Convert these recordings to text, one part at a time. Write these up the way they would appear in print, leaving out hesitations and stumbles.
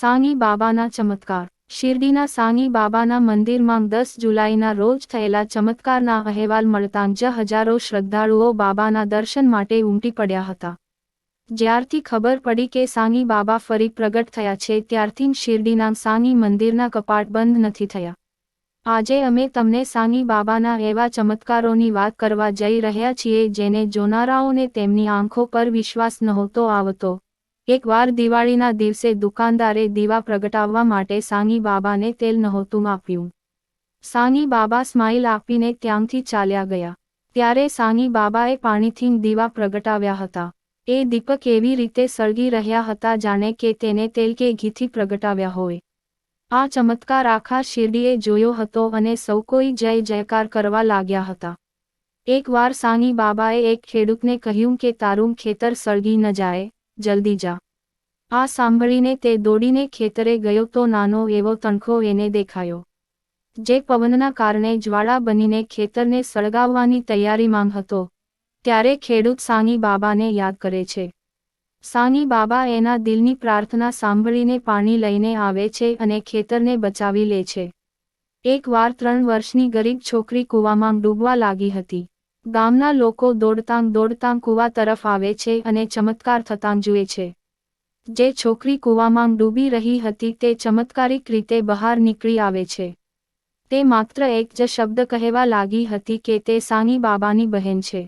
સાંઈ બાબાના ચમત્કાર। શિરડીના સાંઈ બાબાના મંદિરમાં 10 જુલાઈના રોજ થયેલા ચમત્કારના અહેવાલ મળતાં જ હજારો શ્રદ્ધાળુઓ બાબાના દર્શન માટે ઉમટી પડ્યા હતા। જ્યારથી ખબર પડી કે સાંઈ બાબા ફરી પ્રગટ થયા છે ત્યારથી શિરડીના સાંઈ મંદિરના કપાટ બંધ નથી થયા। આજે અમે તમને સાંઈ બાબાના એવા ચમત્કારોની વાત કરવા જઈ રહ્યા છીએ જેને જોનારાઓને તેમની આંખો પર વિશ્વાસ નહોતો આવતો। એકવાર દિવાળીના દિવસે દુકાનદારે દીવા પ્રગટાવવા માટે સાંઈ બાબાને તેલ નહોતું આપ્યું। સાંઈ બાબા સ્માઇલ આપીને ત્યાંથી ચાલ્યા ગયા। ત્યારે સાંઈ બાબાએ પાણીથી દીવા પ્રગટાવ્યા હતા। એ દીપક એવી રીતે સળગી રહ્યા હતા જાણે કે તેને તેલ કે ઘીથી પ્રગટાવ્યા હોય। આ ચમત્કાર આખા શિરડીએ જોયો હતો અને સૌ કોઈ જય જયકાર કરવા લાગ્યા હતા। એકવાર સાંઈ બાબાએ એક ખેડૂતને કહ્યું કે તારું ખેતર સળગી ન જાય, જલ્દી જા। આ સાંભળીને તે દોડીને ખેતરે ગયો તો નાનો એવો તણખો એને દેખાયો, જે પવનના કારણે જ્વાળા બનીને ખેતરને સળગાવવાની તૈયારીમાં હતો। ત્યારે ખેડૂત સાંઈ બાબાને યાદ કરે છે। સાંઈ બાબા એના દિલની પ્રાર્થના સાંભળીને પાણી લઈને આવે છે અને ખેતરને બચાવી લે છે। એકવાર 3 વર્ષની ગરીબ છોકરી કૂવામાં ડૂબવા લાગી હતી। ગામના લોકો દોડતાં દોડતાં કૂવા તરફ આવે છે અને ચમત્કાર થતાં જુએ છે। જે છોકરી કૂવામાં ડૂબી રહી હતી તે ચમત્કારિક રીતે બહાર નીકળી આવે છે। તે માત્ર એક જ શબ્દ કહેવા લાગી હતી કે તે સાંઈ બાબાની બહેન છે।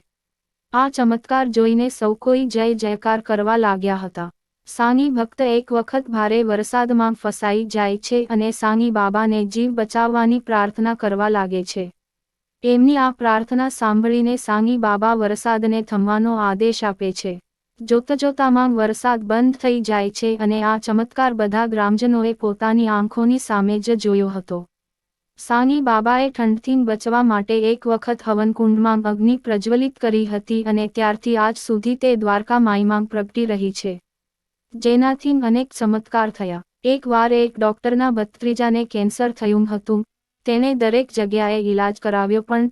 આ ચમત્કાર જોઈને સૌ કોઈ જય જયકાર કરવા લાગ્યા હતા। સાંઈ ભક્ત એક વખત ભારે વરસાદમાં ફસાઈ જાય છે અને સાંઈ બાબાને જીવ બચાવવાની પ્રાર્થના કરવા લાગે છે। એમની આ પ્રાર્થના સાંભળીને સાંઈ બાબા વરસાદને થમવાનો આદેશ આપે છે। જોતજોતામાં વરસાદ બંધ થઈ જાય છે અને આ ચમત્કાર બધા ગ્રામજનોએ પોતાની આંખોની સામે જ જોયો હતો। સાંઈ બાબાએ ઠંડથી બચવા માટે એક વખત હવનકુંડમાં અગ્નિ પ્રજ્વલિત કરી હતી અને ત્યારથી આજ સુધી તે દ્વારકા માઈમાં પ્રગટી રહી છે, જેનાથી અનેક ચમત્કાર થયા। એકવાર એક ડોક્ટરના ભત્રીજાને કેન્સર થયું હતું। તેણે દરેક જગ્યાએ ઈલાજ કરાવ્યો પણ